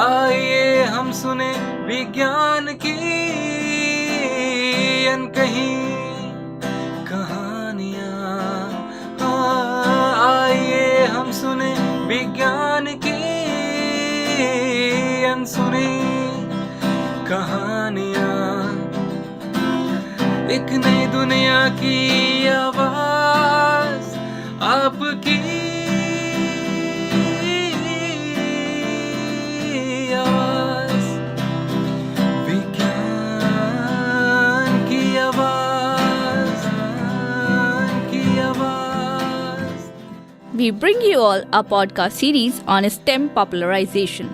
आइए हम सुने विज्ञान की अनकही कहानियाँ। आइए हम सुने विज्ञान की अनसुनी कहानियाँ। एक नई दुनिया की आवाज़ आपकी आवाज़, विज्ञान की आवाज़, की आवाज़। We bring you all a podcast series on STEM popularization,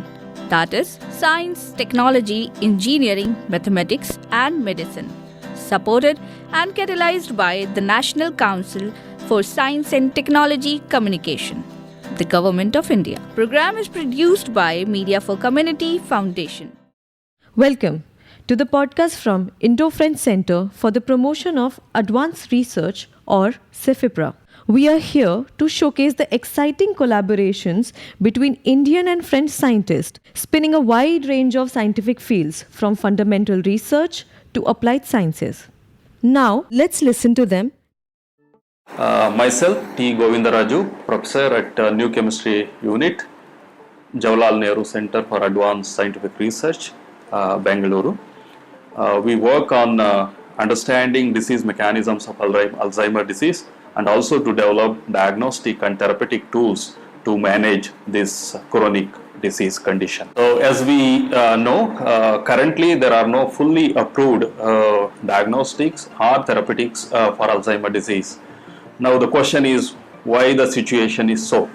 that is, science, technology, engineering, mathematics, and medicine, supported and catalyzed by the National Council for Science and Technology Communication, the Government of India. Program is produced by Media for Community Foundation. Welcome to the podcast from Indo French Center for the Promotion of Advanced Research, or CEFIPRA. We are here to showcase the exciting collaborations between Indian and French scientists, spanning a wide range of scientific fields from fundamental research to applied sciences. Now, let's listen to them. Myself, T. Govindaraju, professor at New Chemistry Unit, Jawaharlal Nehru Center for Advanced Scientific Research, Bengaluru. We work on understanding disease mechanisms of Alzheimer's disease and also to develop diagnostic and therapeutic tools to manage this chronic disease condition. So as we know, currently there are no fully approved diagnostics or therapeutics for Alzheimer's disease. Now the question is why the situation is so?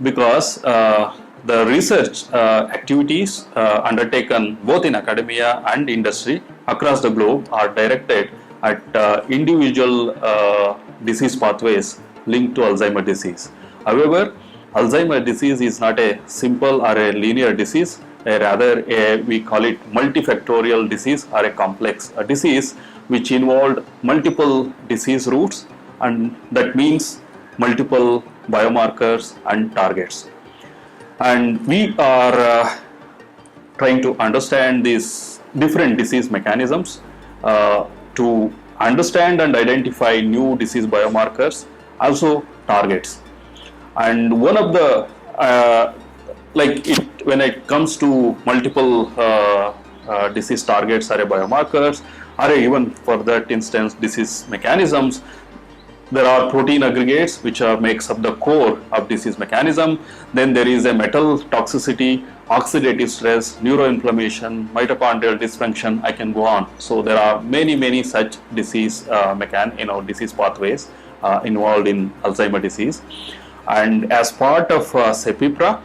Because the research activities undertaken both in academia and industry across the globe are directed at individual disease pathways linked to Alzheimer's disease. However, Alzheimer's disease is not a simple or a linear disease, rather we call it multifactorial disease or a complex disease which involved multiple disease roots, and that means multiple biomarkers and targets. And we are trying to understand these different disease mechanisms to understand and identify new disease biomarkers, also targets. And one of the when it comes to multiple disease targets or biomarkers, or even for that instance disease mechanisms, there are protein aggregates which makes up the core of disease mechanism. Then there is a metal toxicity, oxidative stress, neuroinflammation, mitochondrial dysfunction. I can go on. So there are many such disease disease pathways involved in Alzheimer's disease. And as part of CEFIPRA,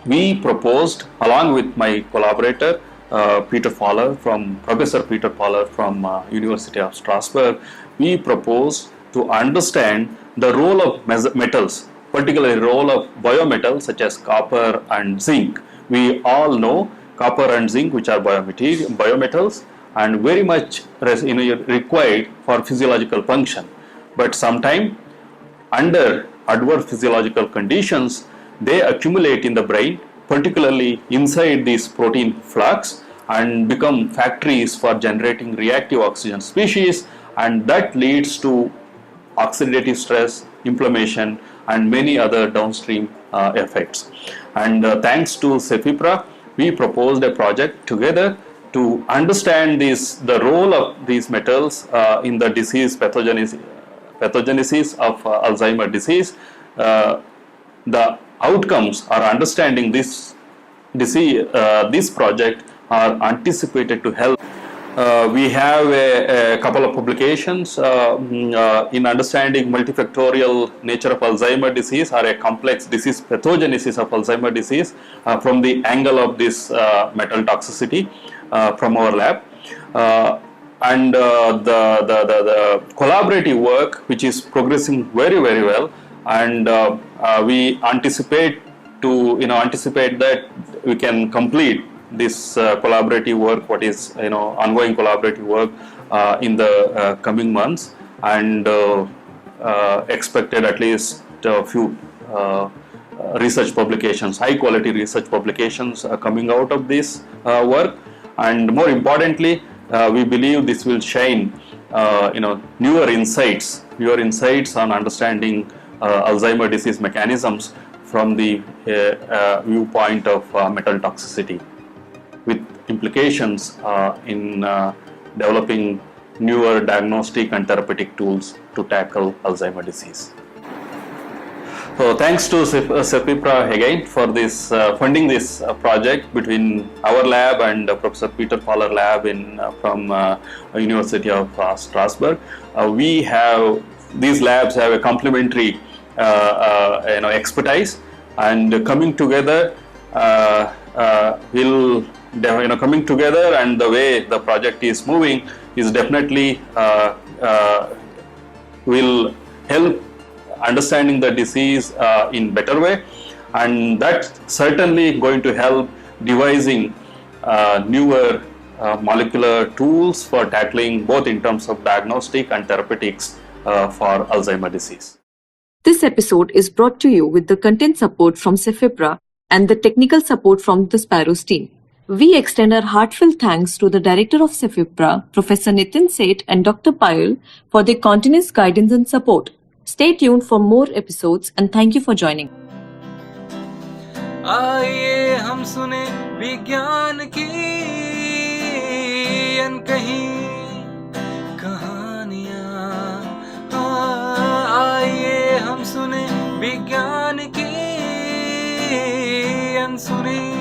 we proposed, along with my collaborator Professor Peter Fowler from University of Strasbourg, we proposed to understand the role of metals, particularly role of biometals such as copper and zinc. We all know copper and zinc, which are biometals and very much required for physiological function. But sometimes under adverse physiological conditions, they accumulate in the brain, particularly inside this protein flux, and become factories for generating reactive oxygen species, and that leads to oxidative stress, inflammation, and many other downstream effects. And thanks to CEFIPRA, we proposed a project together to understand the role of these metals in the disease pathogenesis of Alzheimer's disease. The outcomes or understanding this disease, this project are anticipated to help. We have a couple of publications in understanding multifactorial nature of Alzheimer's disease or a complex disease pathogenesis of Alzheimer's disease from the angle of this metal toxicity from our lab. And the collaborative work, which is progressing very well, and we anticipate that we can complete this collaborative work, ongoing collaborative work in the coming months, and expected at least a few research publications, high quality research publications coming out of this work. And more importantly, we believe this will shine newer insights on understanding Alzheimer disease mechanisms from the viewpoint of metal toxicity, with implications in developing newer diagnostic and therapeutic tools to tackle Alzheimer disease. So thanks to CEPIPRA again for this funding this project between our lab and Professor Peter Fowler lab from University of Strasbourg. These labs have a complementary expertise, and coming together coming together, and the way the project is moving is definitely will help understanding the disease in better way, and that's certainly going to help devising newer molecular tools for tackling both in terms of diagnostic and therapeutics for Alzheimer disease. This episode is brought to you with the content support from CEPIPRA and the technical support from the Sparrows team. We extend our heartfelt thanks to the Director of CEPIPRA, Professor Nitin Seth and Dr. Payal, for their continuous guidance and support. Stay tuned for more episodes and thank you for joining. आइए हम सुने विज्ञान की अनकही कहानियाँ। आइए हम सुने विज्ञान की अनसुनी